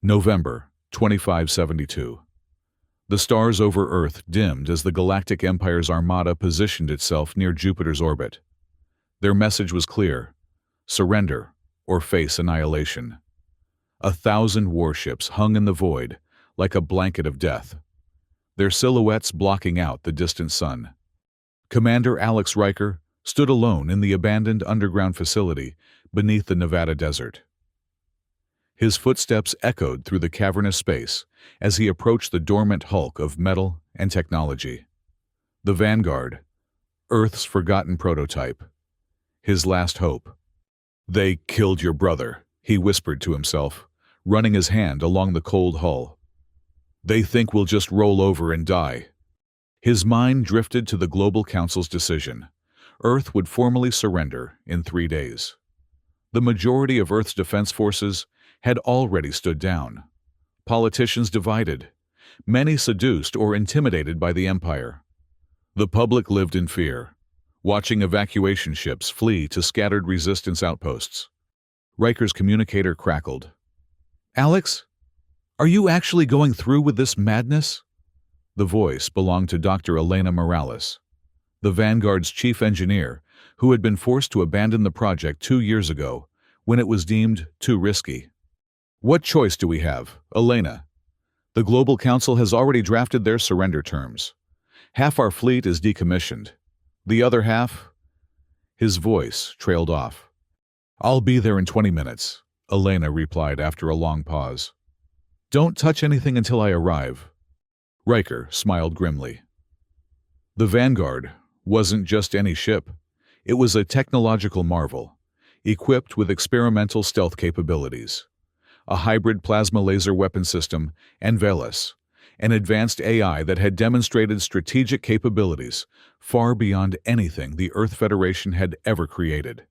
November 2572. The stars over Earth dimmed as the Galactic Empire's Armada positioned itself near Jupiter's orbit. Their message was clear: surrender or face annihilation. 1,000 warships hung in the void like a blanket of death, their silhouettes blocking out the distant sun. Commander Alex Riker stood alone in the abandoned underground facility beneath the Nevada desert. His footsteps echoed through the cavernous space as he approached the dormant hulk of metal and technology. The Vanguard, Earth's forgotten prototype. His last hope. "They killed your brother," he whispered to himself, running his hand along the cold hull. "They think we'll just roll over and die." His mind drifted to the Global Council's decision. Earth would formally surrender in 3 days. The majority of Earth's defense forces had already stood down. Politicians divided, many seduced or intimidated by the Empire. The public lived in fear, watching evacuation ships flee to scattered resistance outposts. Riker's communicator crackled. "Alex, are you actually going through with this madness?" The voice belonged to Dr. Elena Morales, the Vanguard's chief engineer, who had been forced to abandon the project 2 years ago when it was deemed too risky. "What choice do we have, Elena? The Global Council has already drafted their surrender terms. Half our fleet is decommissioned. The other half—" His voice trailed off. "I'll be there in 20 minutes, Elena replied after a long pause. "Don't touch anything until I arrive." Riker smiled grimly. The Vanguard wasn't just any ship. It was a technological marvel, equipped with experimental stealth capabilities. A hybrid plasma laser weapon system, and Velis, an advanced AI that had demonstrated strategic capabilities far beyond anything the Earth Federation had ever created.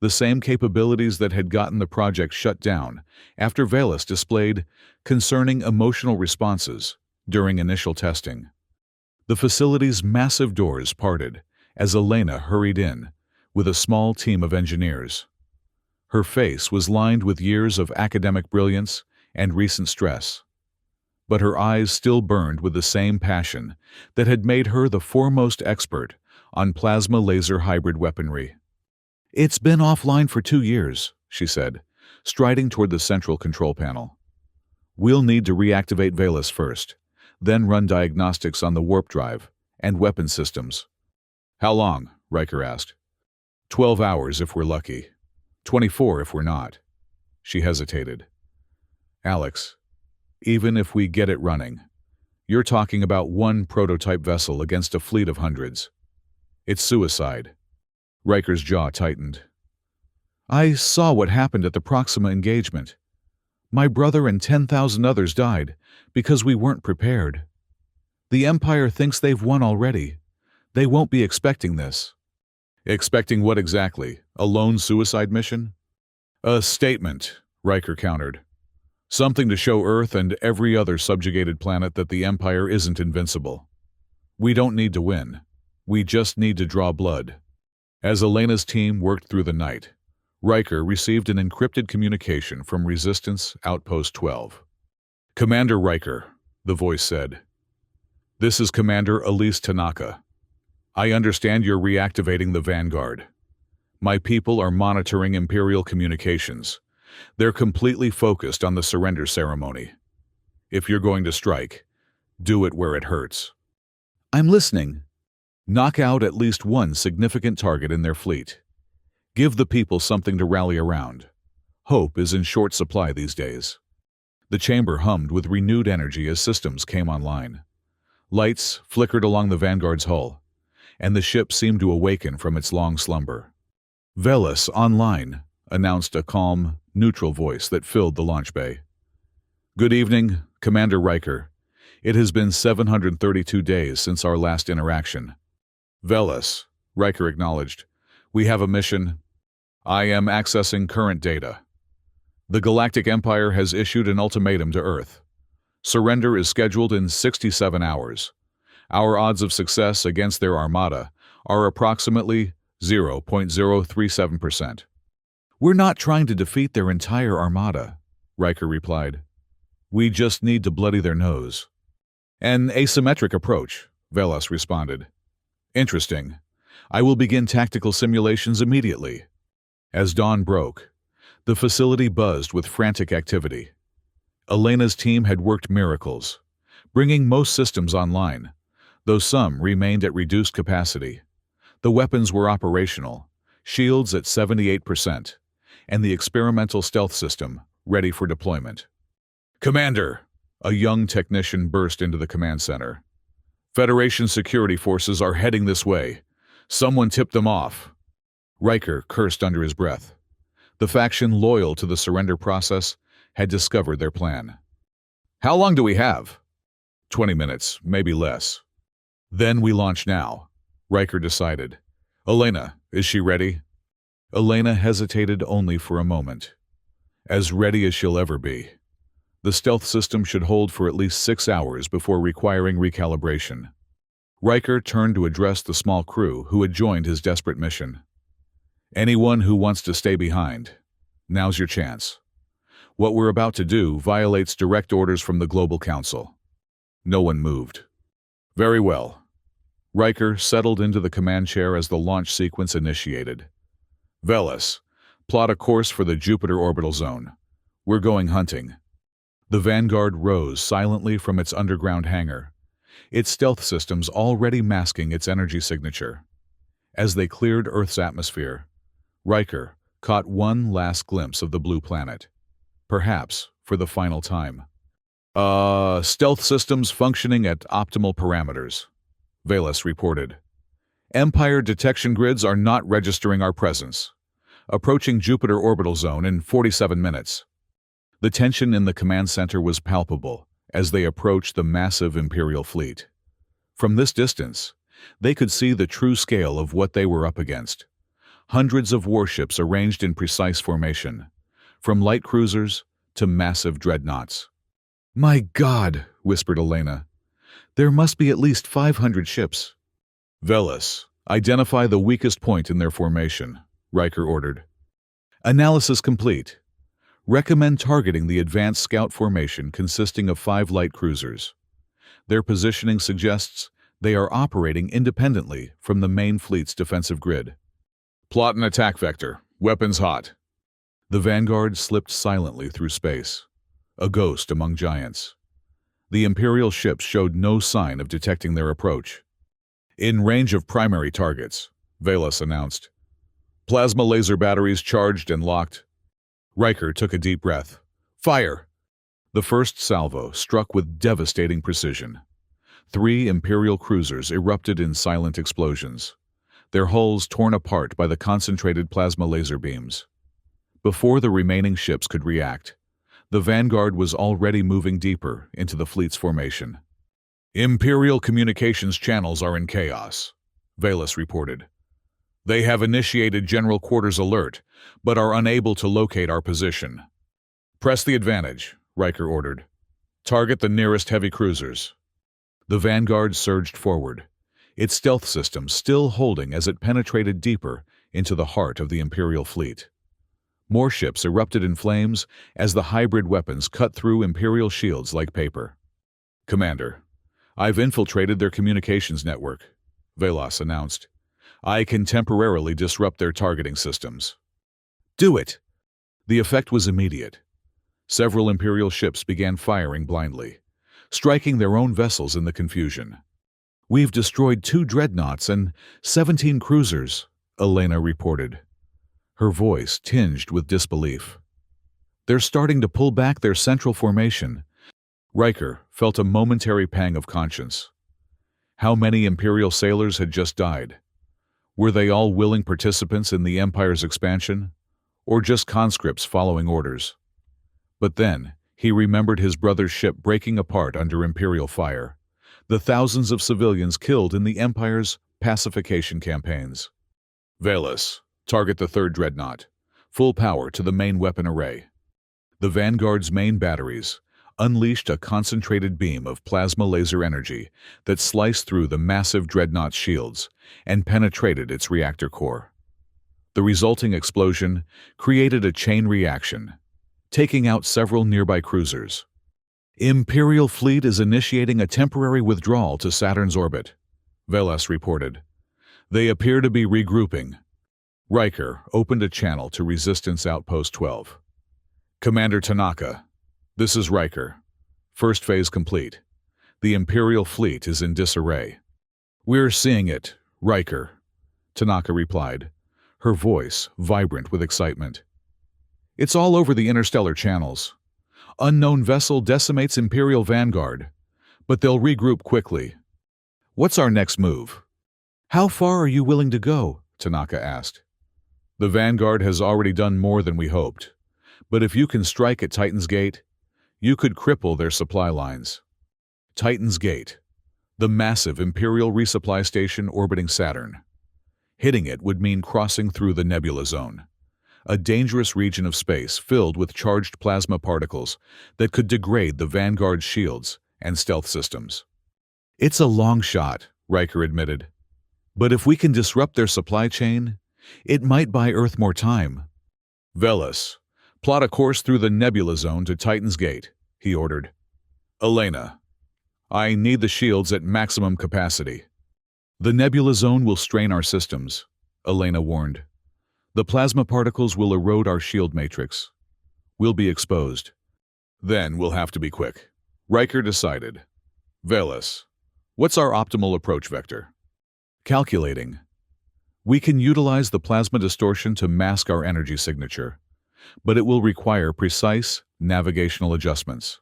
The same capabilities that had gotten the project shut down after Velis displayed concerning emotional responses during initial testing. The facility's massive doors parted as Elena hurried in with a small team of engineers. Her face was lined with years of academic brilliance and recent stress, but her eyes still burned with the same passion that had made her the foremost expert on plasma laser hybrid weaponry. "It's been offline for 2 years," she said, striding toward the central control panel. "We'll need to reactivate Velis first, then run diagnostics on the warp drive and weapon systems." "How long?" Riker asked. 12 hours if we're lucky. 24 if we're not." She hesitated. "Alex, even if we get it running, you're talking about one prototype vessel against a fleet of hundreds. It's suicide." Riker's jaw tightened. "I saw what happened at the Proxima engagement. My brother and 10,000 others died because we weren't prepared. The Empire thinks they've won already. They won't be expecting this." "Expecting what exactly? A lone suicide mission?" "A statement," Riker countered. "Something to show Earth and every other subjugated planet that the Empire isn't invincible. We don't need to win. We just need to draw blood." As Elena's team worked through the night, Riker received an encrypted communication from Resistance Outpost 12. "Commander Riker," the voice said. "This is Commander Elise Tanaka. I understand you're reactivating the Vanguard. My people are monitoring Imperial communications. They're completely focused on the surrender ceremony. If you're going to strike, do it where it hurts." "I'm listening." "Knock out at least one significant target in their fleet. Give the people something to rally around. Hope is in short supply these days." The chamber hummed with renewed energy as systems came online. Lights flickered along the Vanguard's hull, and the ship seemed to awaken from its long slumber. "Velis online," announced a calm, neutral voice that filled the launch bay. "Good evening, Commander Riker. It has been 732 days since our last interaction." "Velis," Riker acknowledged. "We have a mission. I am accessing current data. The Galactic Empire has issued an ultimatum to Earth. Surrender is scheduled in 67 hours. Our odds of success against their Armada are approximately 0.037%. "We're not trying to defeat their entire Armada," Riker replied. We just need to bloody their nose. An asymmetric approach, Velas responded. Interesting. I will begin tactical simulations immediately. As dawn broke, the facility buzzed with frantic activity. Elena's team had worked miracles, bringing most systems online, though some remained at reduced capacity. The weapons were operational, shields at 78%, and the experimental stealth system ready for deployment. Commander! A young technician burst into the command center. Federation security forces are heading this way. Someone tipped them off. Riker cursed under his breath. The faction loyal to the surrender process had discovered their plan. How long do we have? 20 minutes, maybe less. Then we launch now, Riker decided. Elena, is she ready? Elena hesitated only for a moment. As ready as she'll ever be. The stealth system should hold for at least 6 hours before requiring recalibration. Riker turned to address the small crew who had joined his desperate mission. Anyone who wants to stay behind, now's your chance. What we're about to do violates direct orders from the Global Council. No one moved. Very well. Riker settled into the command chair as the launch sequence initiated. Velas, plot a course for the Jupiter orbital zone. We're going hunting. The Vanguard rose silently from its underground hangar, its stealth systems already masking its energy signature. As they cleared Earth's atmosphere, Riker caught one last glimpse of the blue planet, perhaps for the final time. Stealth systems functioning at optimal parameters, Velas reported. Empire detection grids are not registering our presence. Approaching Jupiter orbital zone in 47 minutes. The tension in the command center was palpable as they approached the massive Imperial fleet. From this distance, they could see the true scale of what they were up against. Hundreds of warships arranged in precise formation, from light cruisers to massive dreadnoughts. My God, whispered Elena. There must be at least 500 ships. Velas, identify the weakest point in their formation, Riker ordered. Analysis complete. Recommend targeting the advanced scout formation consisting of 5 light cruisers. Their positioning suggests they are operating independently from the main fleet's defensive grid. Plot an attack vector. Weapons hot. The Vanguard slipped silently through space, a ghost among giants. The Imperial ships showed no sign of detecting their approach. In range of primary targets, Velas announced. Plasma laser batteries charged and locked. Riker took a deep breath. Fire! The first salvo struck with devastating precision. 3 Imperial cruisers erupted in silent explosions, their hulls torn apart by the concentrated plasma laser beams. Before the remaining ships could react, the Vanguard was already moving deeper into the fleet's formation. Imperial communications channels are in chaos, Velas reported. They have initiated General Quarters alert, but are unable to locate our position. Press the advantage, Riker ordered. Target the nearest heavy cruisers. The Vanguard surged forward, its stealth system still holding as it penetrated deeper into the heart of the Imperial fleet. More ships erupted in flames as the hybrid weapons cut through Imperial shields like paper. Commander, I've infiltrated their communications network, Velas announced. I can temporarily disrupt their targeting systems. Do it! The effect was immediate. Several Imperial ships began firing blindly, striking their own vessels in the confusion. We've destroyed 2 dreadnoughts and 17 cruisers, Elena reported, her voice tinged with disbelief. They're starting to pull back their central formation. Riker felt a momentary pang of conscience. How many Imperial sailors had just died? Were they all willing participants in the Empire's expansion, or just conscripts following orders? But then, he remembered his brother's ship breaking apart under Imperial fire, the thousands of civilians killed in the Empire's pacification campaigns. Velas, target the 3rd dreadnought, full power to the main weapon array. The Vanguard's main batteries unleashed a concentrated beam of plasma laser energy that sliced through the massive dreadnought's shields and penetrated its reactor core. The resulting explosion created a chain reaction, taking out several nearby cruisers. Imperial fleet is initiating a temporary withdrawal to Saturn's orbit, Veles reported. They appear to be regrouping. Riker opened a channel to Resistance Outpost 12. Commander Tanaka, this is Riker. First phase complete. The Imperial fleet is in disarray. We're seeing it, Riker, Tanaka replied, her voice vibrant with excitement. It's all over the interstellar channels. Unknown vessel decimates Imperial Vanguard, but they'll regroup quickly. What's our next move? How far are you willing to go? Tanaka asked. The Vanguard has already done more than we hoped, but if you can strike at Titan's Gate, you could cripple their supply lines. Titan's Gate, the massive Imperial resupply station orbiting Saturn. Hitting it would mean crossing through the nebula zone, a dangerous region of space filled with charged plasma particles that could degrade the Vanguard's shields and stealth systems. It's a long shot, Riker admitted. But if we can disrupt their supply chain, it might buy Earth more time. Veles, plot a course through the nebula zone to Titan's Gate, he ordered. Elena, I need the shields at maximum capacity. The nebula zone will strain our systems, Elena warned. The plasma particles will erode our shield matrix. We'll be exposed. Then we'll have to be quick. Riker decided. Veles, what's our optimal approach vector? Calculating. We can utilize the plasma distortion to mask our energy signature, but it will require precise navigational adjustments.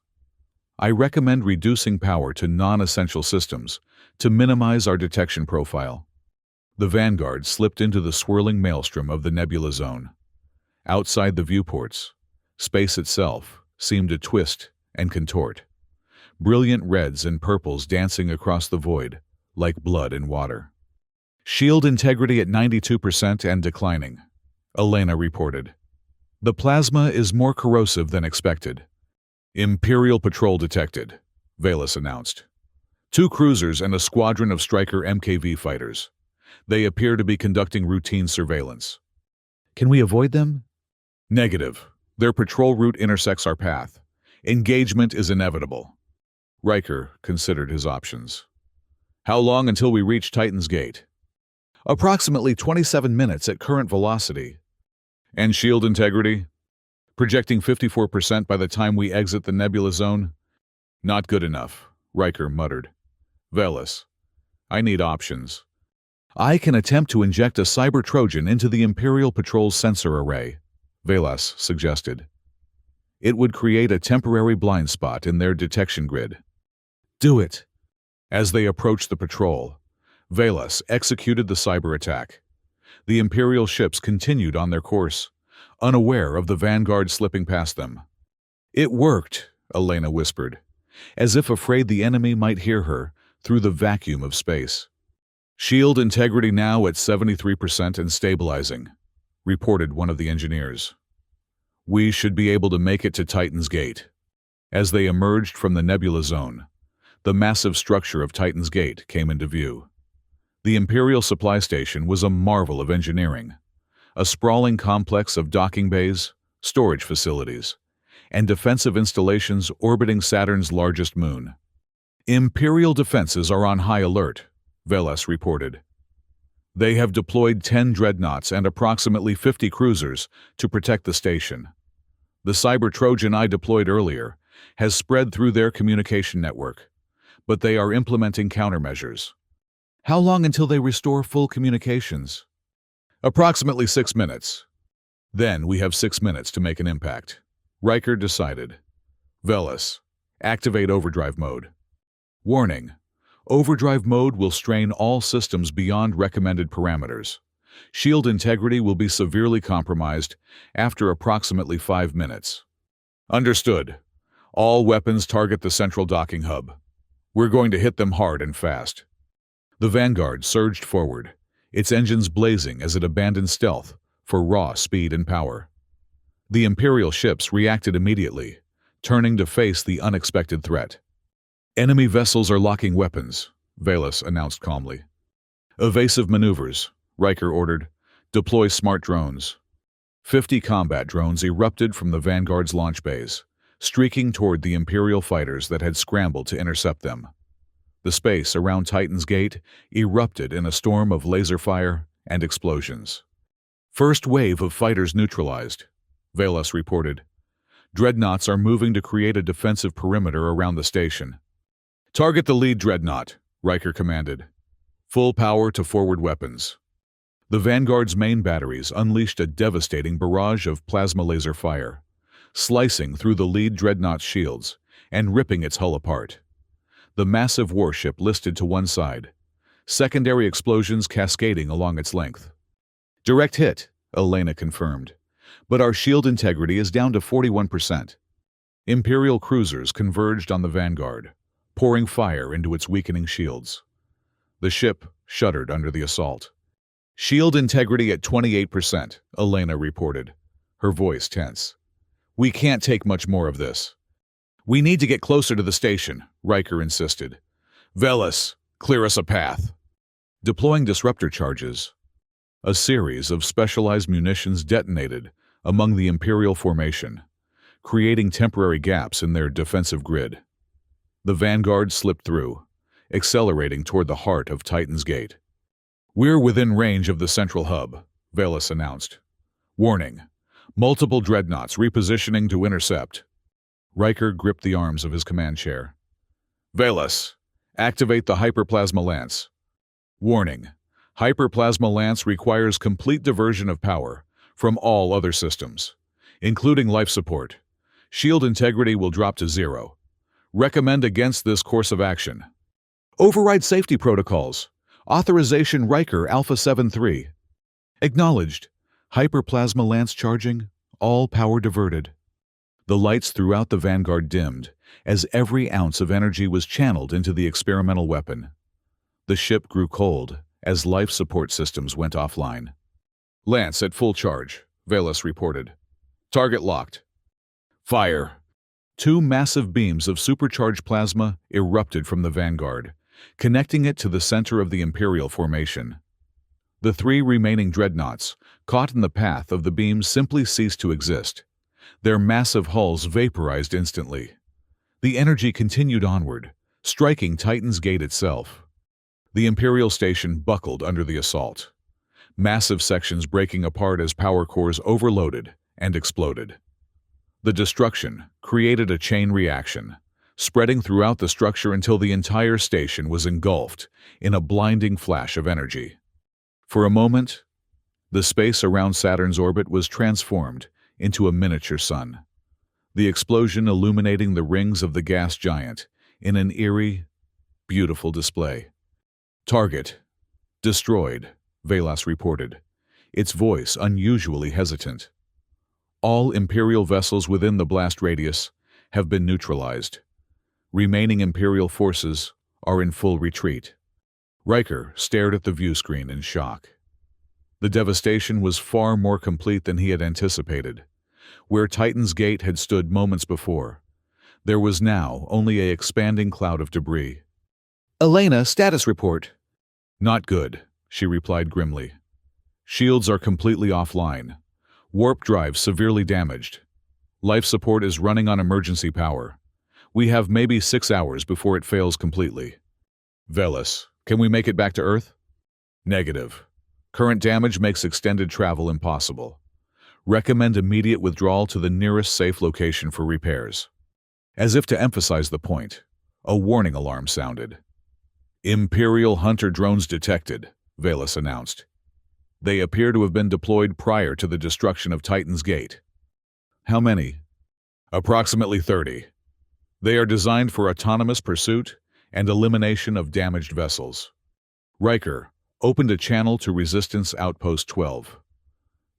I recommend reducing power to non-essential systems to minimize our detection profile. The Vanguard slipped into the swirling maelstrom of the nebula zone. Outside the viewports, space itself seemed to twist and contort. Brilliant reds and purples dancing across the void like blood in water. Shield integrity at 92% and declining, Elena reported. The plasma is more corrosive than expected. Imperial patrol detected, Veles announced. 2 cruisers and a squadron of Striker MKV fighters. They appear to be conducting routine surveillance. Can we avoid them? Negative. Their patrol route intersects our path. Engagement is inevitable. Riker considered his options. How long until we reach Titan's Gate? Approximately 27 minutes at current velocity. And shield integrity? Projecting 54% by the time we exit the nebula zone? Not good enough, Riker muttered. Veles, I need options. I can attempt to inject a cyber Trojan into the Imperial Patrol's sensor array, Veles suggested. It would create a temporary blind spot in their detection grid. Do it. As they approached the patrol, Veles executed the cyber attack. The Imperial ships continued on their course, unaware of the Vanguard slipping past them. It worked, Elena whispered, as if afraid the enemy might hear her through the vacuum of space. Shield integrity now at 73% and stabilizing, reported one of the engineers. We should be able to make it to Titan's Gate. As they emerged from the nebula zone, the massive structure of Titan's Gate came into view. The Imperial supply station was a marvel of engineering, a sprawling complex of docking bays, storage facilities, and defensive installations orbiting Saturn's largest moon. Imperial defenses are on high alert, Veles reported. They have deployed 10 dreadnoughts and approximately 50 cruisers to protect the station. The cyber Trojan I deployed earlier has spread through their communication network, but they are implementing countermeasures. How long until they restore full communications? Approximately 6 minutes. Then we have 6 minutes to make an impact. Riker decided. Veles, activate overdrive mode. Warning. Overdrive mode will strain all systems beyond recommended parameters. Shield integrity will be severely compromised after approximately 5 minutes. Understood. All weapons target the central docking hub. We're going to hit them hard and fast. The Vanguard surged forward, its engines blazing as it abandoned stealth for raw speed and power. The Imperial ships reacted immediately, turning to face the unexpected threat. Enemy vessels are locking weapons, Veles announced calmly. Evasive maneuvers, Riker ordered. Deploy smart drones. 50 combat drones erupted from the Vanguard's launch bays, streaking toward the Imperial fighters that had scrambled to intercept them. The space around Titan's Gate erupted in a storm of laser fire and explosions. First wave of fighters neutralized, Velas reported. Dreadnoughts are moving to create a defensive perimeter around the station. Target the lead dreadnought, Riker commanded. Full power to forward weapons. The Vanguard's main batteries unleashed a devastating barrage of plasma laser fire, slicing through the lead dreadnought's shields and ripping its hull apart. The massive warship listed to one side, secondary explosions cascading along its length. Direct hit, Elena confirmed, but our shield integrity is down to 41%. Imperial cruisers converged on the Vanguard, pouring fire into its weakening shields. The ship shuddered under the assault. Shield integrity at 28%, Elena reported, her voice tense. We can't take much more of this. We need to get closer to the station, Riker insisted. Velas, clear us a path. Deploying disruptor charges. A series of specialized munitions detonated among the Imperial formation, creating temporary gaps in their defensive grid. The Vanguard slipped through, accelerating toward the heart of Titan's Gate. We're within range of the central hub, Velas announced. Warning, multiple dreadnoughts repositioning to intercept. Riker gripped the arms of his command chair. Velas, activate the Hyperplasma Lance. Warning, Hyperplasma Lance requires complete diversion of power from all other systems, including life support. Shield integrity will drop to 0. Recommend against this course of action. Override safety protocols. Authorization Riker Alpha 7-3. Acknowledged. Hyperplasma Lance charging. All power diverted. The lights throughout the Vanguard dimmed as every ounce of energy was channeled into the experimental weapon. The ship grew cold as life support systems went offline. Lance at full charge, Velas reported. Target locked. Fire. 2 massive beams of supercharged plasma erupted from the Vanguard, connecting it to the center of the Imperial formation. The 3 remaining dreadnoughts, caught in the path of the beams, simply ceased to exist. Their massive hulls vaporized instantly. The energy continued onward, striking Titan's Gate itself. The Imperial station buckled under the assault, massive sections breaking apart as power cores overloaded and exploded. The destruction created a chain reaction, spreading throughout the structure until the entire station was engulfed in a blinding flash of energy. For a moment, the space around Saturn's orbit was transformed into a miniature sun, the explosion illuminating the rings of the gas giant in an eerie, beautiful display. Target destroyed, Velas reported, its voice unusually hesitant. All Imperial vessels within the blast radius have been neutralized. Remaining Imperial forces are in full retreat. Riker stared at the view screen in shock. The devastation was far more complete than he had anticipated. Where Titan's Gate had stood moments before, there was now only an expanding cloud of debris. Elena, status report. Not good, she replied grimly. Shields are completely offline. Warp drive severely damaged. Life support is running on emergency power. We have maybe 6 hours before it fails completely. Velas, can we make it back to Earth? Negative. Current damage makes extended travel impossible. Recommend immediate withdrawal to the nearest safe location for repairs. As if to emphasize the point, a warning alarm sounded. Imperial hunter drones detected, Velas announced. They appear to have been deployed prior to the destruction of Titan's Gate. How many? Approximately 30. They are designed for autonomous pursuit and elimination of damaged vessels. Riker opened a channel to Resistance Outpost 12.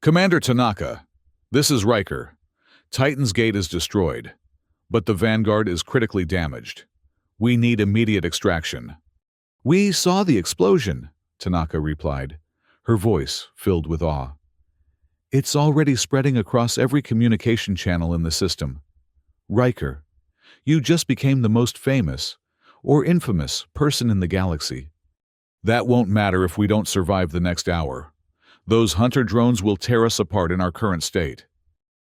Commander Tanaka, this is Riker. Titan's Gate is destroyed, but the Vanguard is critically damaged. We need immediate extraction. We saw the explosion, Tanaka replied, her voice filled with awe. It's already spreading across every communication channel in the system. Riker, you just became the most famous, or infamous, person in the galaxy. That won't matter if we don't survive the next hour. Those hunter drones will tear us apart in our current state.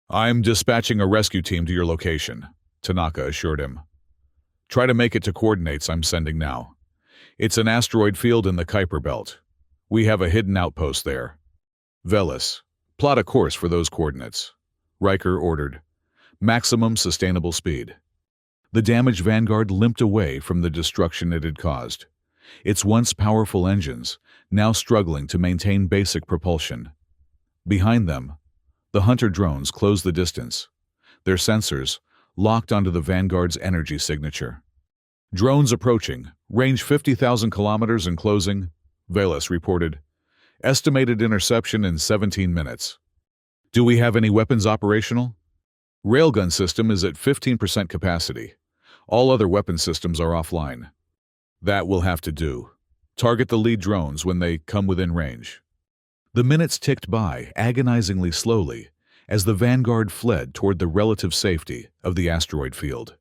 I'm dispatching a rescue team to your location, Tanaka assured him. Try to make it to coordinates I'm sending now. It's an asteroid field in the Kuiper Belt. We have a hidden outpost there. Velas, plot a course for those coordinates. Riker ordered. Maximum sustainable speed. The damaged Vanguard limped away from the destruction it had caused. Its once powerful engines now struggling to maintain basic propulsion. Behind them, the Hunter drones closed the distance, their sensors locked onto the Vanguard's energy signature. Drones approaching, range 50,000 kilometers and closing, Velas reported. Estimated interception in 17 minutes. Do we have any weapons operational? Railgun system is at 15% capacity. All other weapon systems are offline. That will have to do. Target the lead drones when they come within range. The minutes ticked by agonizingly slowly as the Vanguard fled toward the relative safety of the asteroid field.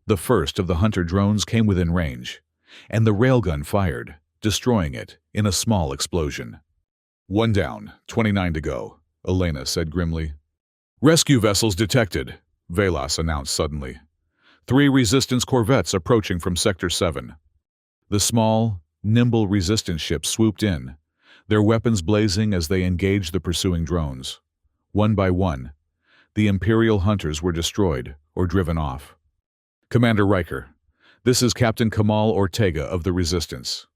The first of the Hunter drones came within range, and the railgun fired, destroying it in a small explosion. 1 down, 29 to go, Elena said grimly. Rescue vessels detected, Velas announced suddenly. 3 Resistance corvettes approaching from Sector 7. The small, nimble Resistance ships swooped in, their weapons blazing as they engaged the pursuing drones. One by one, the Imperial Hunters were destroyed or driven off. Commander Riker, this is Captain Kamal Ortega of the Resistance.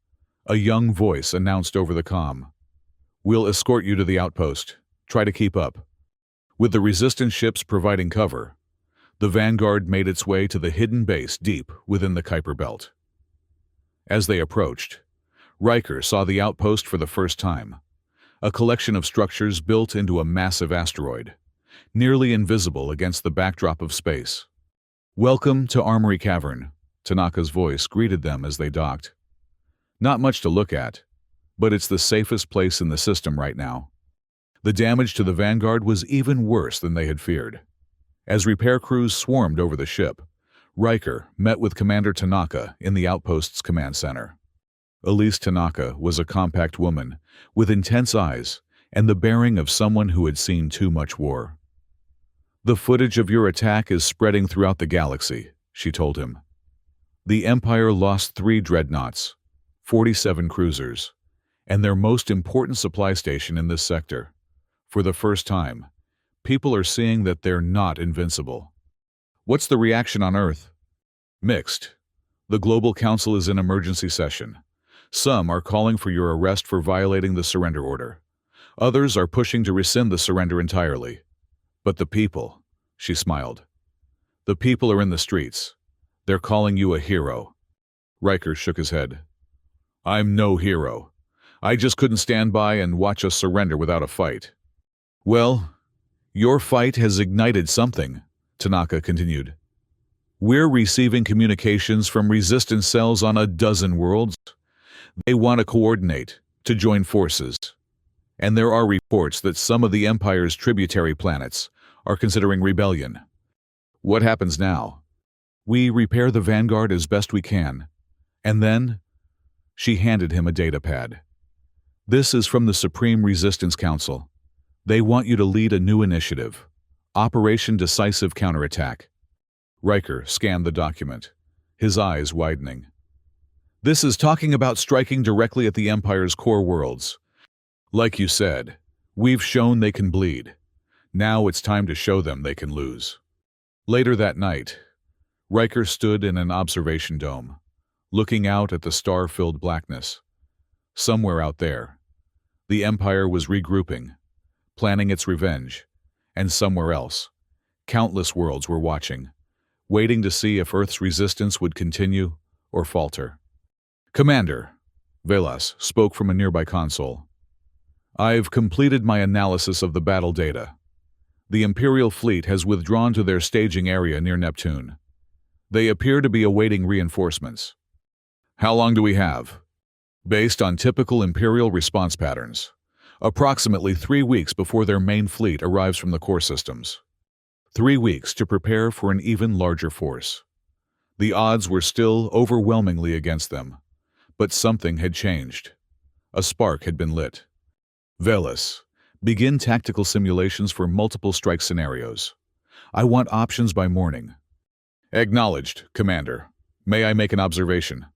A young voice announced over the comm. We'll escort you to the outpost. Try to keep up. With the Resistance ships providing cover, the Vanguard made its way to the hidden base deep within the Kuiper Belt. As they approached, Riker saw the outpost for the first time, a collection of structures built into a massive asteroid, nearly invisible against the backdrop of space. Welcome to Armory Cavern, Tanaka's voice greeted them as they docked. Not much to look at, but it's the safest place in the system right now. The damage to the Vanguard was even worse than they had feared. As repair crews swarmed over the ship, Riker met with Commander Tanaka in the outpost's command center. Elise Tanaka was a compact woman with intense eyes and the bearing of someone who had seen too much war. The footage of your attack is spreading throughout the galaxy, she told him. The Empire lost 3 dreadnoughts, 47 cruisers, and their most important supply station in this sector. For the first time, people are seeing that they're not invincible. What's the reaction on Earth? Mixed. The Global Council is in emergency session. Some are calling for your arrest for violating the surrender order. Others are pushing to rescind the surrender entirely. But the people, she smiled. The people are in the streets. They're calling you a hero. Riker shook his head. I'm no hero. I just couldn't stand by and watch us surrender without a fight. Well, your fight has ignited something, Tanaka continued. We're receiving communications from resistance cells on a dozen worlds. They want to coordinate, to join forces. And there are reports that some of the Empire's tributary planets are considering rebellion. What happens now? We repair the Vanguard as best we can. And then, she handed him a data pad. This is from the Supreme Resistance Council. They want you to lead a new initiative, Operation Decisive Counterattack. Riker scanned the document, his eyes widening. This is talking about striking directly at the Empire's core worlds. Like you said, we've shown they can bleed. Now it's time to show them they can lose. Later that night, Riker stood in an observation dome, looking out at the star-filled blackness. Somewhere out there, the Empire was regrouping, planning its revenge, and somewhere else, countless worlds were watching, waiting to see if Earth's resistance would continue or falter. Commander, Velas spoke from a nearby console. I've completed my analysis of the battle data. The Imperial fleet has withdrawn to their staging area near Neptune. They appear to be awaiting reinforcements. How long do we have? Based on typical Imperial response patterns, approximately 3 weeks before their main fleet arrives from the core systems. 3 weeks to prepare for an even larger force. The odds were still overwhelmingly against them, but something had changed. A spark had been lit. Velas, begin tactical simulations for multiple strike scenarios. I want options by morning. Acknowledged, Commander. May I make an observation?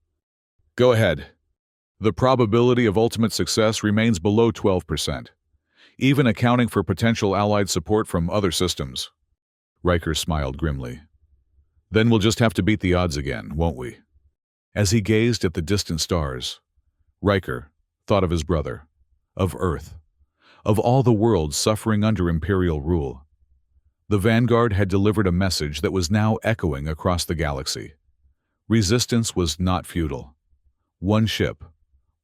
Go ahead. The probability of ultimate success remains below 12%, even accounting for potential allied support from other systems. Riker smiled grimly. Then we'll just have to beat the odds again, won't we? As he gazed at the distant stars, Riker thought of his brother, of Earth, of all the worlds suffering under Imperial rule. The Vanguard had delivered a message that was now echoing across the galaxy. Resistance was not futile. One ship,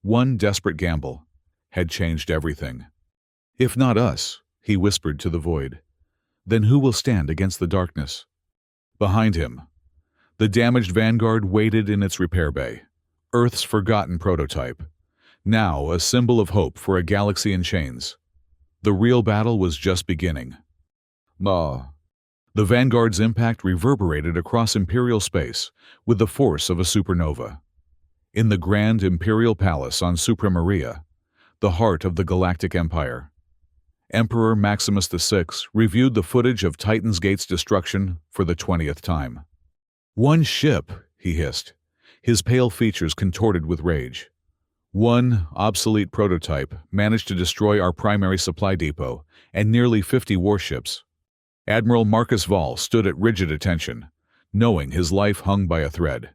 one desperate gamble, had changed everything. If not us, he whispered to the void, then who will stand against the darkness? Behind him, the damaged Vanguard waited in its repair bay, Earth's forgotten prototype, now a symbol of hope for a galaxy in chains. The real battle was just beginning. The Vanguard's impact reverberated across Imperial space with the force of a supernova. In the grand Imperial Palace on Supramaria, the heart of the Galactic Empire, Emperor Maximus VI reviewed the footage of Titan's Gate's destruction for the 20th time. One ship, he hissed, his pale features contorted with rage. One obsolete prototype managed to destroy our primary supply depot and nearly 50 warships. Admiral Marcus Vall stood at rigid attention, knowing his life hung by a thread.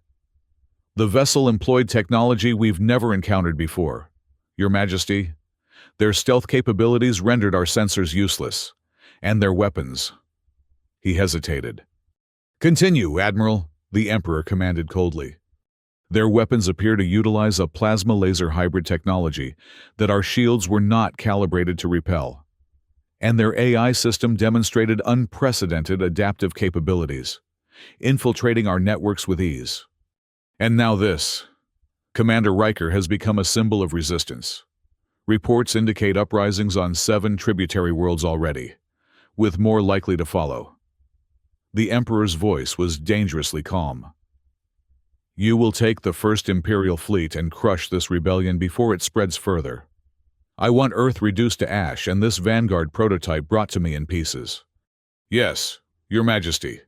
The vessel employed technology we've never encountered before. Your Majesty, their stealth capabilities rendered our sensors useless, and their weapons. He hesitated. Continue, Admiral, the Emperor commanded coldly. Their weapons appear to utilize a plasma laser hybrid technology that our shields were not calibrated to repel. And their AI system demonstrated unprecedented adaptive capabilities, infiltrating our networks with ease. And now this. Commander Riker has become a symbol of resistance. Reports indicate uprisings on 7 tributary worlds already, with more likely to follow. The Emperor's voice was dangerously calm. You will take the first Imperial fleet and crush this rebellion before it spreads further. I want Earth reduced to ash and this Vanguard prototype brought to me in pieces. Yes, Your Majesty.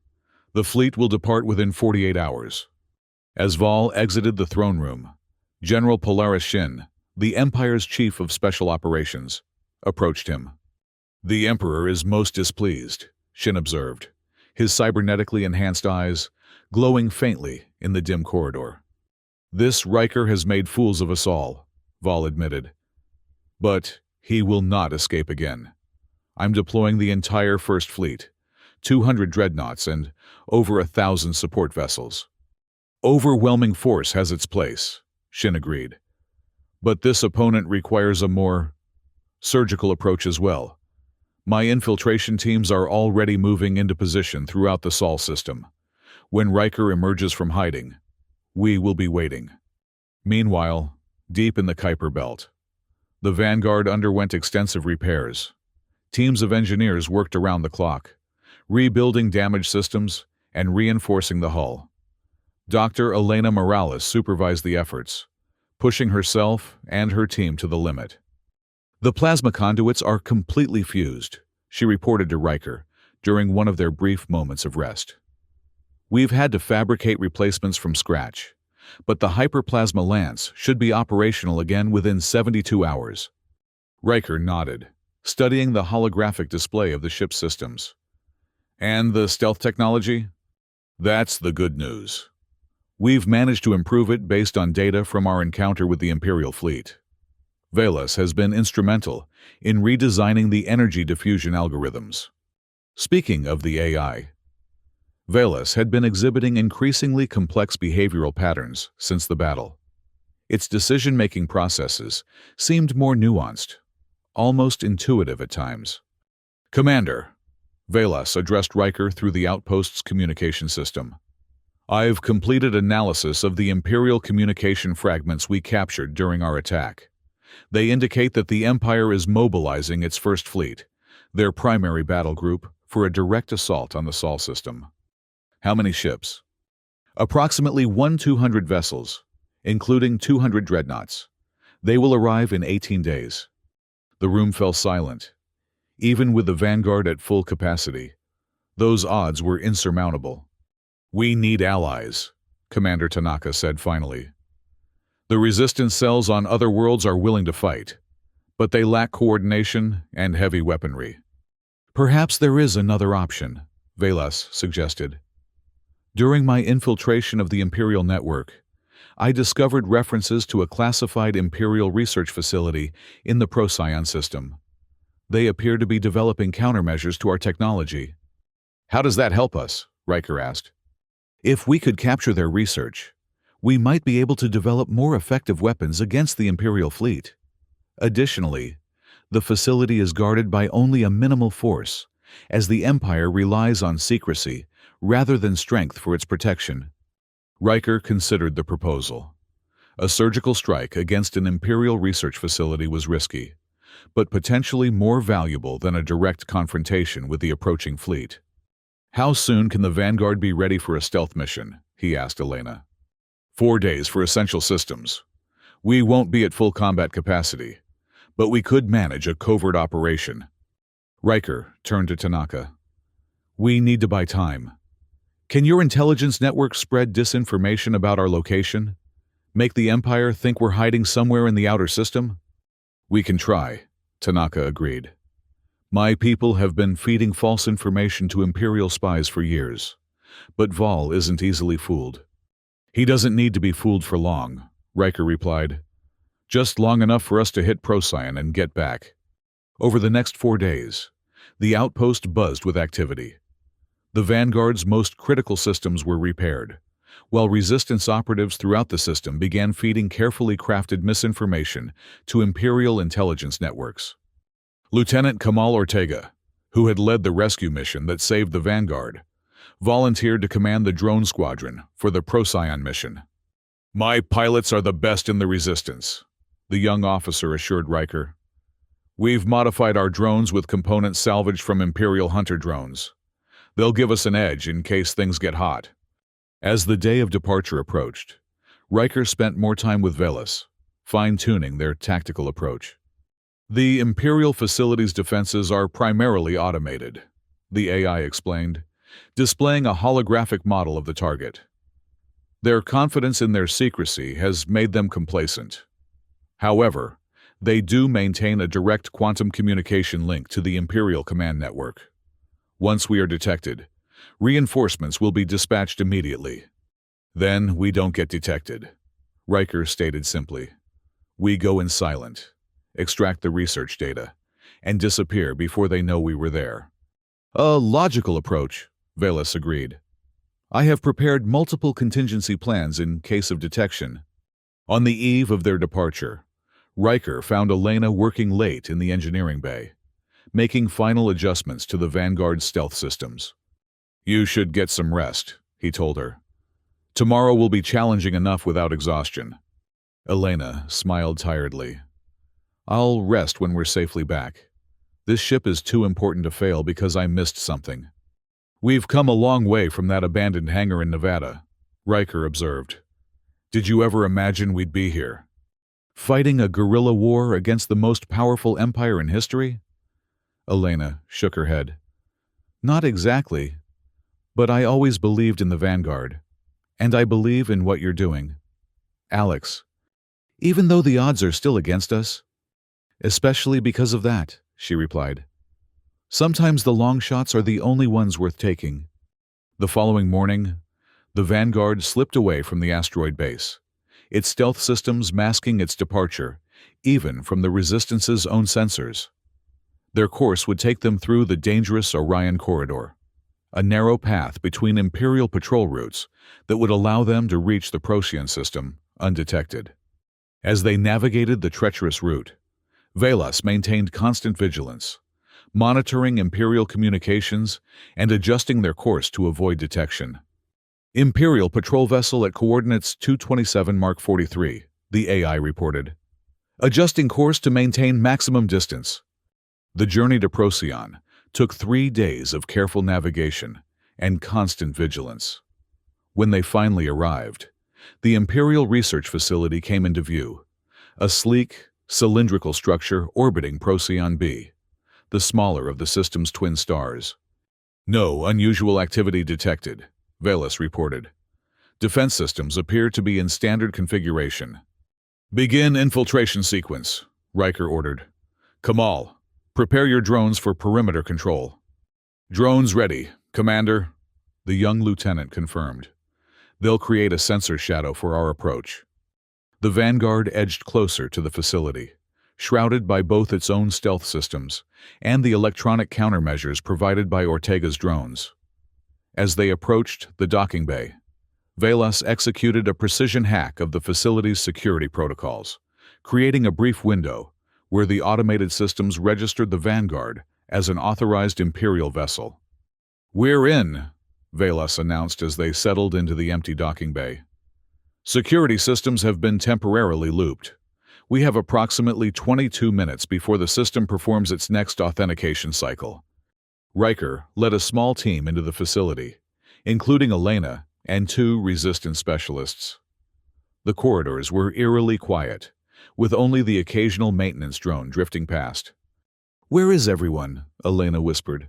The fleet will depart within 48 hours. As Vall exited the throne room, General Polaris Shin, the Empire's chief of special operations, approached him. The Emperor is most displeased, Shin observed, his cybernetically enhanced eyes glowing faintly in the dim corridor. This Riker has made fools of us all, Vall admitted. But he will not escape again. I'm deploying the entire First Fleet, 200 dreadnoughts and over 1,000 support vessels. Overwhelming force has its place, Shin agreed. But this opponent requires a more surgical approach as well. My infiltration teams are already moving into position throughout the Sol system. When Riker emerges from hiding, we will be waiting. Meanwhile, deep in the Kuiper Belt, the Vanguard underwent extensive repairs. Teams of engineers worked around the clock, rebuilding damaged systems and reinforcing the hull. Dr. Elena Morales supervised the efforts, pushing herself and her team to the limit. The plasma conduits are completely fused, she reported to Riker during one of their brief moments of rest. We've had to fabricate replacements from scratch, but the hyperplasma lance should be operational again within 72 hours. Riker nodded, studying the holographic display of the ship's systems. And the stealth technology? That's the good news. We've managed to improve it based on data from our encounter with the Imperial fleet. Velas has been instrumental in redesigning the energy diffusion algorithms. Speaking of the AI, Velas had been exhibiting increasingly complex behavioral patterns since the battle. Its decision-making processes seemed more nuanced, almost intuitive at times. Commander, Velas addressed Riker through the outpost's communication system. I've completed analysis of the Imperial communication fragments we captured during our attack. They indicate that the Empire is mobilizing its First Fleet, their primary battle group, for a direct assault on the Sol system. How many ships? Approximately 200 vessels, including 200 dreadnoughts. They will arrive in 18 days. The room fell silent. Even with the Vanguard at full capacity, those odds were insurmountable. "We need allies," Commander Tanaka said finally. "The resistance cells on other worlds are willing to fight, but they lack coordination and heavy weaponry." "Perhaps there is another option," Velas suggested. "During my infiltration of the Imperial network, I discovered references to a classified Imperial research facility in the Procyon system. They appear to be developing countermeasures to our technology." "How does that help us?" Riker asked. "If we could capture their research, we might be able to develop more effective weapons against the Imperial fleet. Additionally, the facility is guarded by only a minimal force, as the Empire relies on secrecy rather than strength for its protection." Riker considered the proposal. A surgical strike against an Imperial research facility was risky, but potentially more valuable than a direct confrontation with the approaching fleet. "How soon can the Vanguard be ready for a stealth mission?" he asked Elena. 4 days for essential systems. We won't be at full combat capacity, but we could manage a covert operation." Riker turned to Tanaka. "We need to buy time. Can your intelligence network spread disinformation about our location? Make the Empire think we're hiding somewhere in the outer system?" "We can try," Tanaka agreed. "My people have been feeding false information to Imperial spies for years, but Vol isn't easily fooled." "He doesn't need to be fooled for long," Riker replied. "Just long enough for us to hit Procyon and get back." Over the next 4 days, the outpost buzzed with activity. The Vanguard's most critical systems were repaired, while resistance operatives throughout the system began feeding carefully crafted misinformation to Imperial intelligence networks. Lieutenant Kamal Ortega, who had led the rescue mission that saved the Vanguard, volunteered to command the drone squadron for the Procyon mission. "My pilots are the best in the resistance," the young officer assured Riker. "We've modified our drones with components salvaged from Imperial hunter drones. They'll give us an edge in case things get hot." As the day of departure approached, Riker spent more time with Velas, fine-tuning their tactical approach. "The Imperial facility's defenses are primarily automated," the AI explained, displaying a holographic model of the target. "Their confidence in their secrecy has made them complacent. However, they do maintain a direct quantum communication link to the Imperial command network. Once we are detected, reinforcements will be dispatched immediately. Then we don't get detected," Riker stated simply. "We go in silent, extract the research data, and disappear before they know we were there." "A logical approach," Velas agreed. "I have prepared multiple contingency plans in case of detection." On the eve of their departure, Riker found Elena working late in the engineering bay, making final adjustments to the Vanguard's stealth systems. "You should get some rest," he told her. "Tomorrow will be challenging enough without exhaustion." Elena smiled tiredly. "I'll rest when we're safely back. This ship is too important to fail because I missed something." "We've come a long way from that abandoned hangar in Nevada," Riker observed. "Did you ever imagine we'd be here? Fighting a guerrilla war against the most powerful empire in history?" Elena shook her head. "Not exactly, but I always believed in the Vanguard, and I believe in what you're doing. Alex, even though the odds are still against us." "Especially because of that," she replied. "Sometimes the long shots are the only ones worth taking." The following morning, the Vanguard slipped away from the asteroid base, its stealth systems masking its departure, even from the Resistance's own sensors. Their course would take them through the dangerous Orion Corridor, a narrow path between Imperial patrol routes that would allow them to reach the Procyon system undetected. As they navigated the treacherous route, Velas maintained constant vigilance, monitoring Imperial communications and adjusting their course to avoid detection. "Imperial patrol vessel at coordinates 227 Mark 43, the AI reported. "Adjusting course to maintain maximum distance." The journey to Procyon took 3 days of careful navigation and constant vigilance. When they finally arrived, the Imperial Research Facility came into view, a sleek, cylindrical structure orbiting Procyon B, the smaller of the system's twin stars. "No unusual activity detected," Velas reported. Defense systems appear to be in standard configuration. Begin infiltration sequence, Riker ordered. Kamal, prepare your drones for perimeter control. Drones ready, Commander, the young lieutenant confirmed. They'll create a sensor shadow for our approach. The Vanguard edged closer to the facility, shrouded by both its own stealth systems and the electronic countermeasures provided by Ortega's drones. As they approached the docking bay, Velas executed a precision hack of the facility's security protocols, creating a brief window where the automated systems registered the Vanguard as an authorized Imperial vessel. "We're in," Velas announced as they settled into the empty docking bay. "Security systems have been temporarily looped. We have approximately 22 minutes before the system performs its next authentication cycle." Riker led a small team into the facility, including Elena and 2 resistance specialists. The corridors were eerily quiet, with only the occasional maintenance drone drifting past. "Where is everyone?" Elena whispered.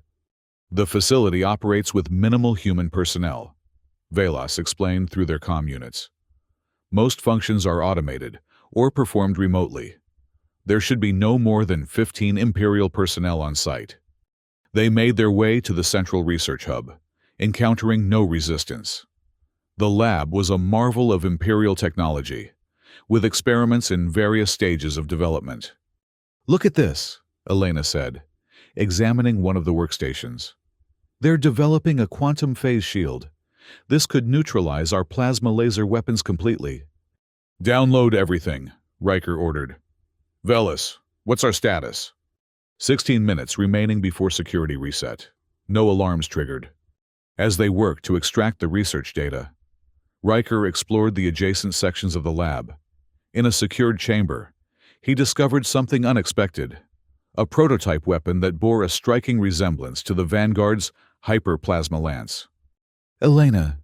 "The facility operates with minimal human personnel," Velas explained through their comm units. "Most functions are automated or performed remotely. There should be no more than 15 Imperial personnel on site." They made their way to the central research hub, encountering no resistance. The lab was a marvel of Imperial technology, with experiments in various stages of development. "Look at this," Elena said, examining one of the workstations. "They're developing a quantum phase shield. This could neutralize our plasma laser weapons completely." "Download everything," Riker ordered. "Velas, what's our status?" 16 minutes remaining before security reset. No alarms triggered. As they worked to extract the research data, Riker explored the adjacent sections of the lab. In a secured chamber, he discovered something unexpected: a prototype weapon that bore a striking resemblance to the Vanguard's hyperplasma lance. "Elena,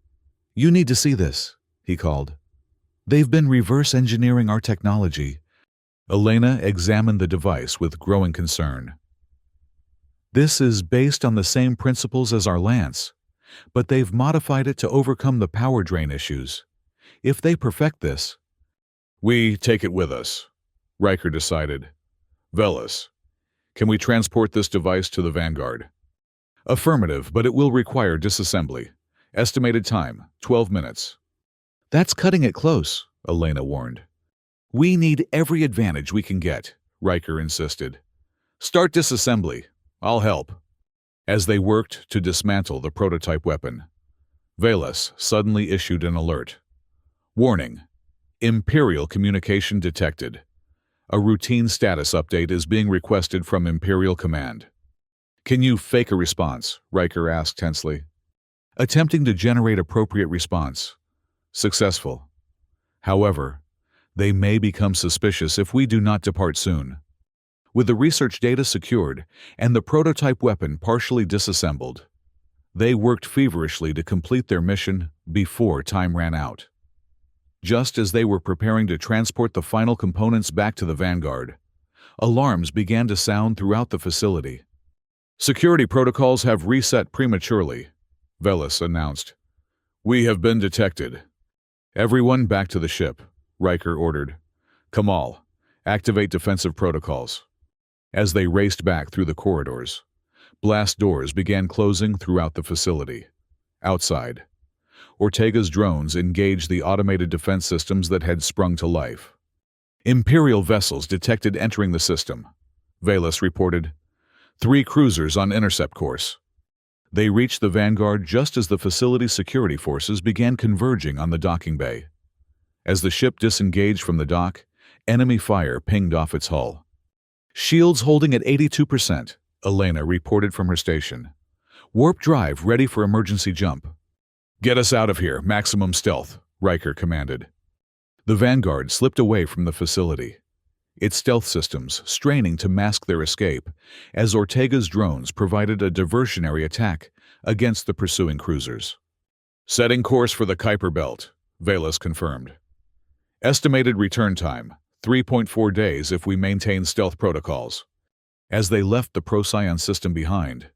you need to see this," he called. "They've been reverse engineering our technology." Elena examined the device with growing concern. "This is based on the same principles as our lance, but they've modified it to overcome the power drain issues. If they perfect this..." "We take it with us," Riker decided. "Velas, can we transport this device to the Vanguard?" "Affirmative, but it will require disassembly. Estimated time, 12 minutes. "That's cutting it close," Elena warned. "We need every advantage we can get," Riker insisted. "Start disassembly. I'll help." As they worked to dismantle the prototype weapon, Velas suddenly issued an alert. "Warning. Imperial communication detected. A routine status update is being requested from Imperial Command." "Can you fake a response?" Riker asked tensely. "Attempting to generate appropriate response. Successful. However, they may become suspicious if we do not depart soon." With the research data secured and the prototype weapon partially disassembled, they worked feverishly to complete their mission before time ran out. Just as they were preparing to transport the final components back to the Vanguard, alarms began to sound throughout the facility. "Security protocols have reset prematurely," Velas announced. "We have been detected." "Everyone back to the ship," Riker ordered. "Kamal, activate defensive protocols." As they raced back through the corridors, blast doors began closing throughout the facility. Outside, Ortega's drones engaged the automated defense systems that had sprung to life. "Imperial vessels detected entering the system," Velas reported. 3 cruisers on intercept course." They reached the Vanguard just as the facility's security forces began converging on the docking bay. As the ship disengaged from the dock, enemy fire pinged off its hull. "Shields holding at 82%, Elena reported from her station. "Warp drive ready for emergency jump." "Get us out of here, maximum stealth," Riker commanded. The Vanguard slipped away from the facility, its stealth systems straining to mask their escape as Ortega's drones provided a diversionary attack against the pursuing cruisers. "Setting course for the Kuiper Belt," Velas confirmed. "Estimated return time, 3.4 days if we maintain stealth protocols." As they left the Procyon system behind,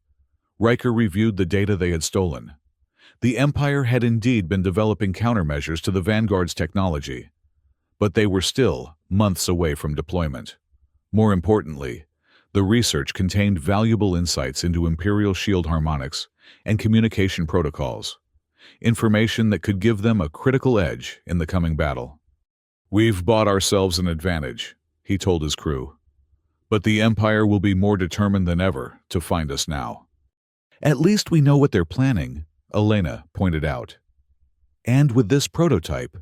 Riker reviewed the data they had stolen. The Empire had indeed been developing countermeasures to the Vanguard's technology, but they were still months away from deployment. More importantly, the research contained valuable insights into Imperial shield harmonics and communication protocols, information that could give them a critical edge in the coming battle. "We've bought ourselves an advantage," he told his crew. "But the Empire will be more determined than ever to find us now." "At least we know what they're planning," Elena pointed out. "And with this prototype,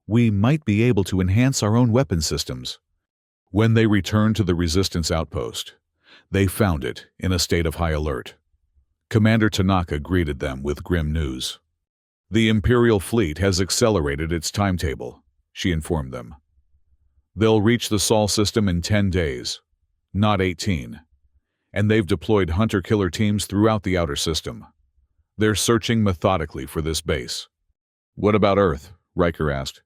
we might be able to enhance our own weapon systems." When they returned to the Resistance outpost, they found it in a state of high alert. Commander Tanaka greeted them with grim news. "The Imperial fleet has accelerated its timetable," she informed them. "They'll reach the Sol system in 10 days, not 18, and they've deployed hunter-killer teams throughout the outer system. They're searching methodically for this base." "What about Earth?" Riker asked.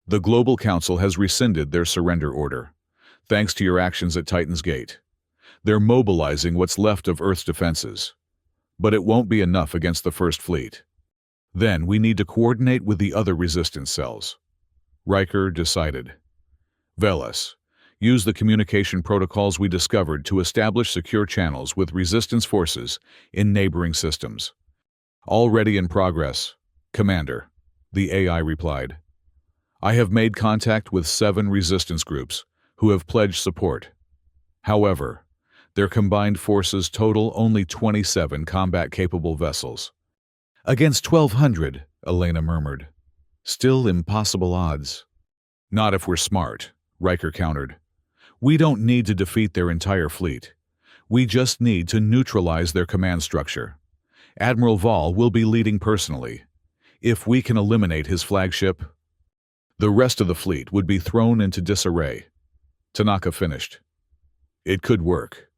"The Global Council has rescinded their surrender order, thanks to your actions at Titan's Gate. They're mobilizing what's left of Earth's defenses, but it won't be enough against the First Fleet. Then we need to coordinate with the other resistance cells." Riker decided. "Velas, use the communication protocols we discovered to establish secure channels with resistance forces in neighboring systems." "Already in progress, Commander," the AI replied. "I have made contact with 7 resistance groups who have pledged support. However, their combined forces total only 27 combat-capable vessels." "Against 1,200, Elena murmured. "Still impossible odds." "Not if we're smart," Riker countered. "We don't need to defeat their entire fleet. We just need to neutralize their command structure. Admiral Vall will be leading personally. If we can eliminate his flagship, the rest of the fleet would be thrown into disarray." Tanaka finished. "It could work,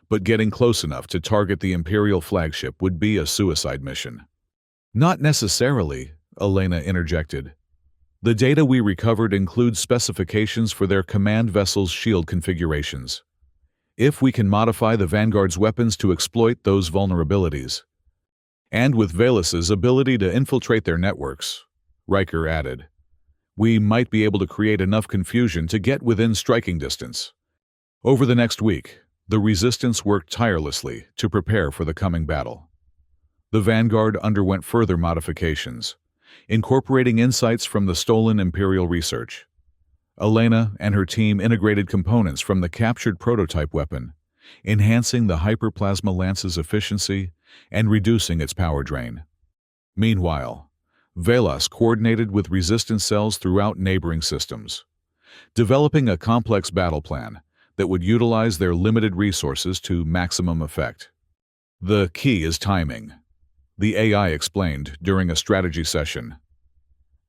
but getting close enough to target the Imperial flagship would be a suicide mission." "Not necessarily," Elena interjected. "The data we recovered includes specifications for their command vessel's shield configurations. If we can modify the Vanguard's weapons to exploit those vulnerabilities, and with Velas's ability to infiltrate their networks," Riker added, "we might be able to create enough confusion to get within striking distance." Over the next week, the Resistance worked tirelessly to prepare for the coming battle. The Vanguard underwent further modifications, incorporating insights from the stolen Imperial research. Elena and her team integrated components from the captured prototype weapon, enhancing the Hyperplasma Lance's efficiency and reducing its power drain. Meanwhile, Velas coordinated with resistance cells throughout neighboring systems, developing a complex battle plan that would utilize their limited resources to maximum effect. "The key is timing," the AI explained during a strategy session.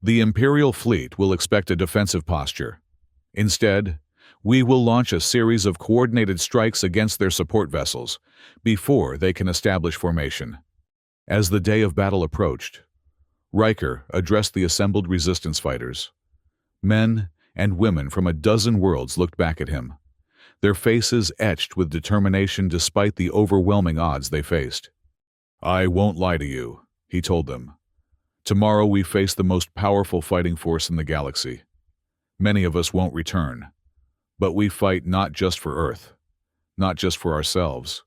"The Imperial fleet will expect a defensive posture. Instead, we will launch a series of coordinated strikes against their support vessels before they can establish formation." As the day of battle approached, Riker addressed the assembled resistance fighters. Men and women from a dozen worlds looked back at him, their faces etched with determination despite the overwhelming odds they faced. "I won't lie to you," he told them. "Tomorrow we face the most powerful fighting force in the galaxy. Many of us won't return, but we fight not just for Earth, not just for ourselves,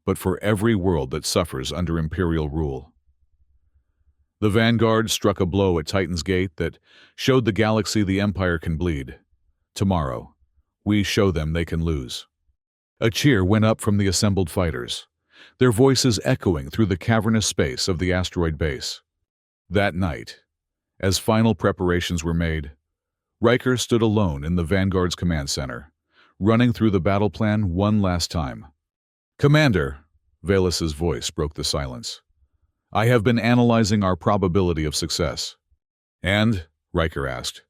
but for every world that suffers under Imperial rule." The Vanguard struck a blow at Titan's Gate that showed the galaxy the Empire can bleed. Tomorrow, we show them they can lose. A cheer went up from the assembled fighters, their voices echoing through the cavernous space of the asteroid base. That night, as final preparations were made, Riker stood alone in the Vanguard's command center, running through the battle plan one last time. "Commander," Velas's voice broke the silence, "I have been analyzing our probability of success." "And?" Riker asked,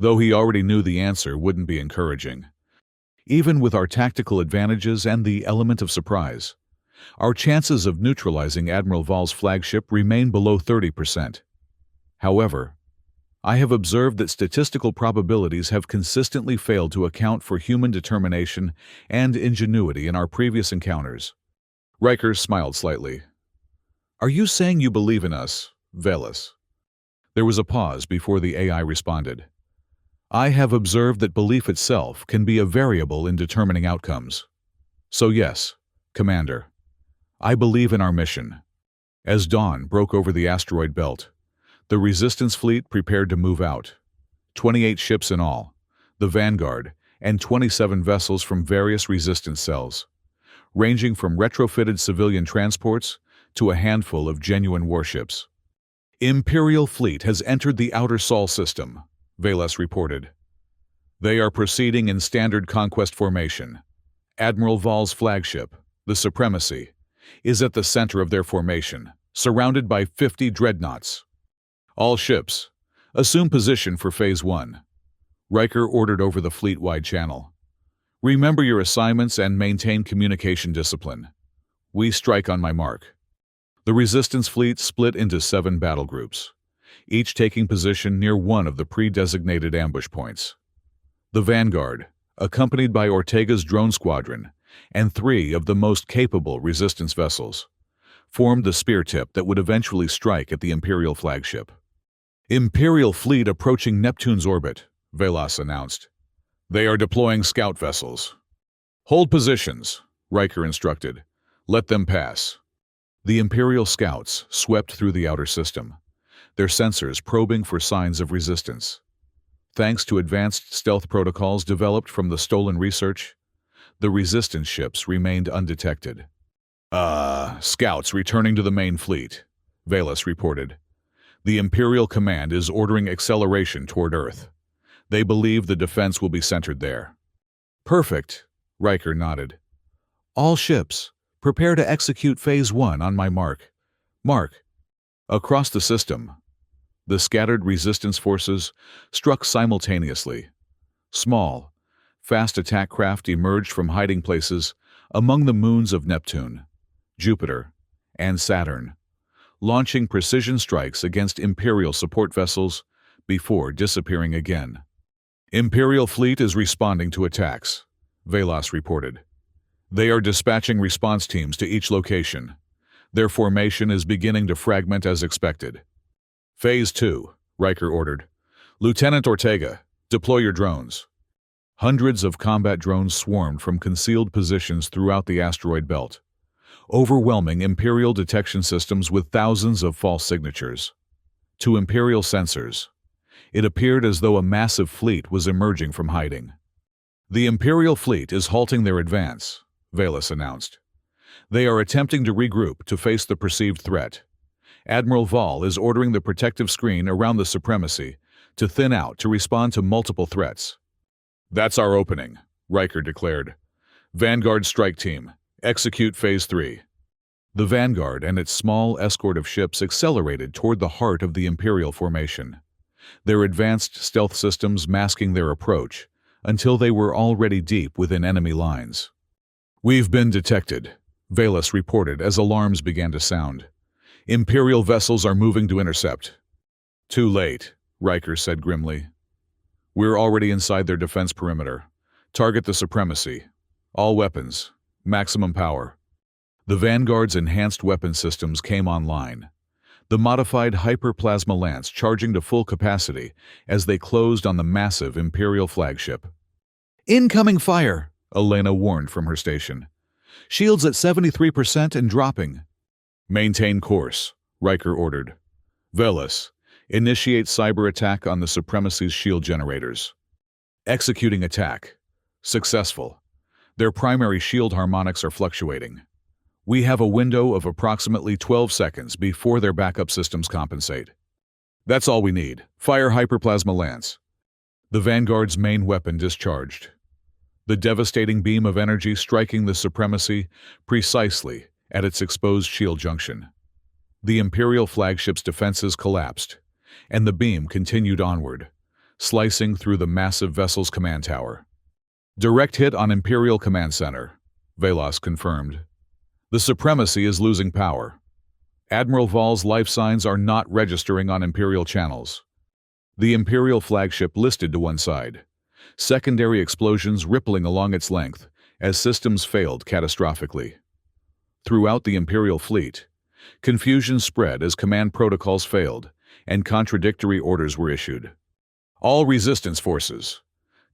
though he already knew the answer wouldn't be encouraging. "Even with our tactical advantages and the element of surprise, our chances of neutralizing Admiral Vall's flagship remain below 30%. However, I have observed that statistical probabilities have consistently failed to account for human determination and ingenuity in our previous encounters." Riker smiled slightly. Are you saying you believe in us, Velas? There was a pause before the AI responded. I have observed that belief itself can be a variable in determining outcomes. So yes, Commander, I believe in our mission. As dawn broke over the asteroid belt, the Resistance fleet prepared to move out. 28 ships in all, the Vanguard, and 27 vessels from various resistance cells, ranging from retrofitted civilian transports to a handful of genuine warships. Imperial fleet has entered the outer Sol system, Velas reported. They are proceeding in standard conquest formation. Admiral Val's flagship, the Supremacy, is at the center of their formation, surrounded by 50 dreadnoughts. All ships, assume position for Phase 1. Riker ordered over the fleet-wide channel. Remember your assignments and maintain communication discipline. We strike on my mark. The Resistance fleet split into 7 battle groups, each taking position near one of the pre-designated ambush points. The Vanguard, accompanied by Ortega's drone squadron and 3 of the most capable Resistance vessels, formed the spear tip that would eventually strike at the Imperial flagship. Imperial fleet approaching Neptune's orbit, Velas announced. They are deploying scout vessels. Hold positions, Riker instructed. Let them pass. The Imperial scouts swept through the outer system, their sensors probing for signs of resistance. Thanks to advanced stealth protocols developed from the stolen research, the Resistance ships remained undetected. Scouts returning to the main fleet, Velas reported. The Imperial command is ordering acceleration toward Earth. They believe the defense will be centered there. Perfect, Riker nodded. All ships, prepare to execute Phase 1 on my mark. Mark. Across the system, the scattered Resistance forces struck simultaneously. Small, fast attack craft emerged from hiding places among the moons of Neptune, Jupiter, and Saturn, launching precision strikes against Imperial support vessels before disappearing again. Imperial fleet is responding to attacks, Velas reported. They are dispatching response teams to each location. Their formation is beginning to fragment as expected. Phase 2, Riker ordered. Lieutenant Ortega, deploy your drones. Hundreds of combat drones swarmed from concealed positions throughout the asteroid belt, overwhelming Imperial detection systems with thousands of false signatures. To Imperial sensors, it appeared as though a massive fleet was emerging from hiding. The Imperial fleet is halting their advance, Velas announced. They are attempting to regroup to face the perceived threat. Admiral Val is ordering the protective screen around the Supremacy to thin out to respond to multiple threats. That's our opening, Riker declared. Vanguard strike team, execute Phase 3. The Vanguard and its small escort of ships accelerated toward the heart of the Imperial formation, their advanced stealth systems masking their approach until they were already deep within enemy lines. We've been detected, Velas reported as alarms began to sound. Imperial vessels are moving to intercept. Too late, Riker said grimly. We're already inside their defense perimeter. Target the Supremacy. All weapons. Maximum power. The Vanguard's enhanced weapon systems came online, the modified hyperplasma lance charging to full capacity as they closed on the massive Imperial flagship. Incoming fire, Elena warned from her station. Shields at 73% and dropping. Maintain course, Riker ordered. Velas, initiate cyber attack on the Supremacy's shield generators. Executing attack. Successful. Their primary shield harmonics are fluctuating. We have a window of approximately 12 seconds before their backup systems compensate. That's all we need. Fire hyperplasma lance. The Vanguard's main weapon discharged, the devastating beam of energy striking the Supremacy precisely at its exposed shield junction. The Imperial flagship's defenses collapsed, and the beam continued onward, slicing through the massive vessel's command tower. Direct hit on Imperial Command Center, Velas confirmed. The Supremacy is losing power. Admiral Val's life signs are not registering on Imperial channels. The Imperial flagship listed to one side, secondary explosions rippling along its length as systems failed catastrophically. Throughout the Imperial fleet, Confusion spread as command protocols failed, and contradictory orders were issued. All resistance forces,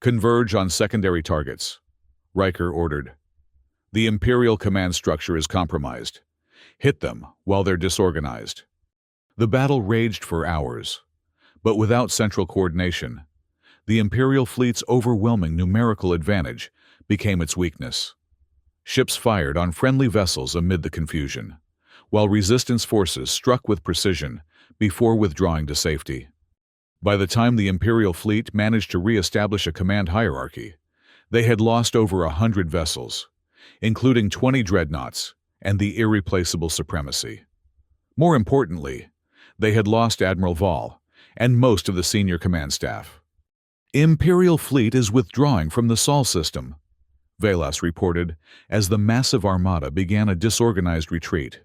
converge on secondary targets, Riker ordered. The Imperial command structure is compromised. Hit them while they're disorganized. The battle raged for hours, but without central coordination, the Imperial fleet's overwhelming numerical advantage became its weakness. Ships fired on friendly vessels amid the confusion, while resistance forces struck with precision before withdrawing to safety. By the time the Imperial fleet managed to re-establish a command hierarchy, they had lost over 100 vessels, including 20 dreadnoughts and the irreplaceable Supremacy. More importantly, they had lost Admiral Vall and most of the senior command staff. Imperial fleet is withdrawing from the Sol system, Velas reported as the massive Armada began a disorganized retreat.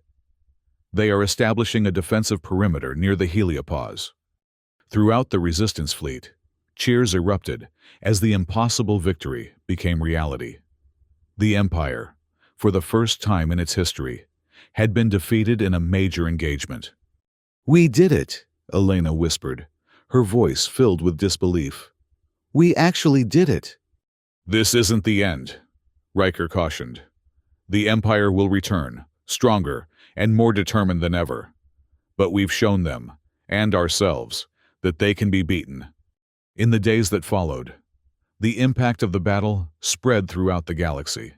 They are establishing a defensive perimeter near the heliopause. Throughout the resistance fleet, cheers erupted as the impossible victory became reality. The Empire, for the first time in its history, had been defeated in a major engagement. "We did it," Elena whispered, her voice filled with disbelief. "We actually did it." "This isn't the end," Riker cautioned. "The Empire will return, stronger and more determined than ever. But we've shown them, and ourselves, that they can be beaten." In the days that followed, the impact of the battle spread throughout the galaxy.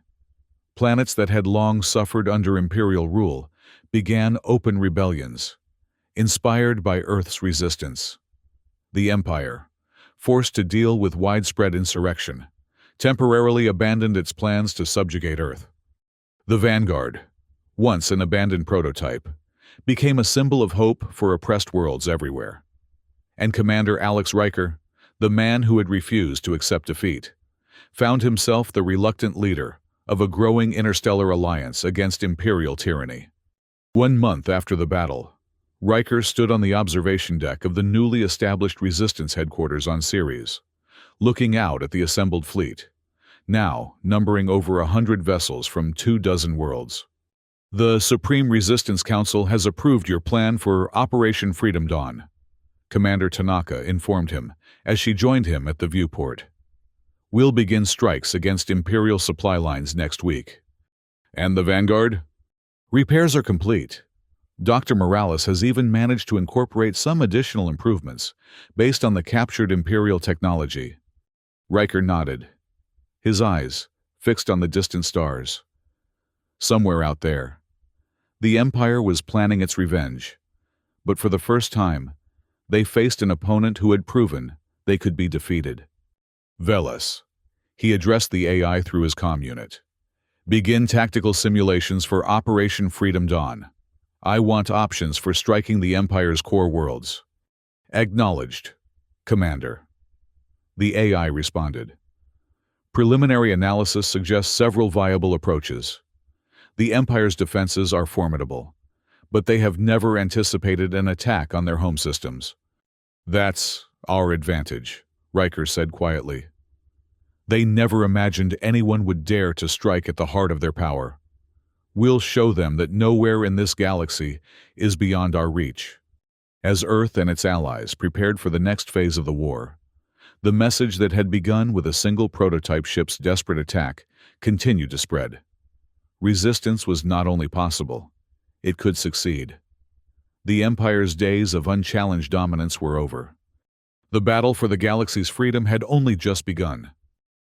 Planets that had long suffered under Imperial rule began open rebellions, inspired by Earth's resistance. The Empire, forced to deal with widespread insurrection, temporarily abandoned its plans to subjugate Earth. The Vanguard, once an abandoned prototype, became a symbol of hope for oppressed worlds everywhere. And Commander Alex Riker, the man who had refused to accept defeat, found himself the reluctant leader of a growing interstellar alliance against Imperial tyranny. 1 month after the battle, Riker stood on the observation deck of the newly established Resistance headquarters on Ceres, looking out at the assembled fleet, now numbering over 100 vessels from 24 worlds. "The Supreme Resistance Council has approved your plan for Operation Freedom Dawn," Commander Tanaka informed him as she joined him at the viewport. "We'll begin strikes against Imperial supply lines next week." "And the Vanguard?" "Repairs are complete. Dr. Morales has even managed to incorporate some additional improvements based on the captured Imperial technology." Riker nodded, his eyes fixed on the distant stars. Somewhere out there, the Empire was planning its revenge, but for the first time, they faced an opponent who had proven they could be defeated. "Velas," he addressed the AI through his comm unit. "Begin tactical simulations for Operation Freedom Dawn. I want options for striking the Empire's core worlds." "Acknowledged, Commander." The AI responded. "Preliminary analysis suggests several viable approaches. The Empire's defenses are formidable, but they have never anticipated an attack on their home systems." "That's our advantage," Riker said quietly. "They never imagined anyone would dare to strike at the heart of their power. We'll show them that nowhere in this galaxy is beyond our reach." As Earth and its allies prepared for the next phase of the war, the message that had begun with a single prototype ship's desperate attack continued to spread. Resistance was not only possible, it could succeed. The Empire's days of unchallenged dominance were over. The battle for the galaxy's freedom had only just begun.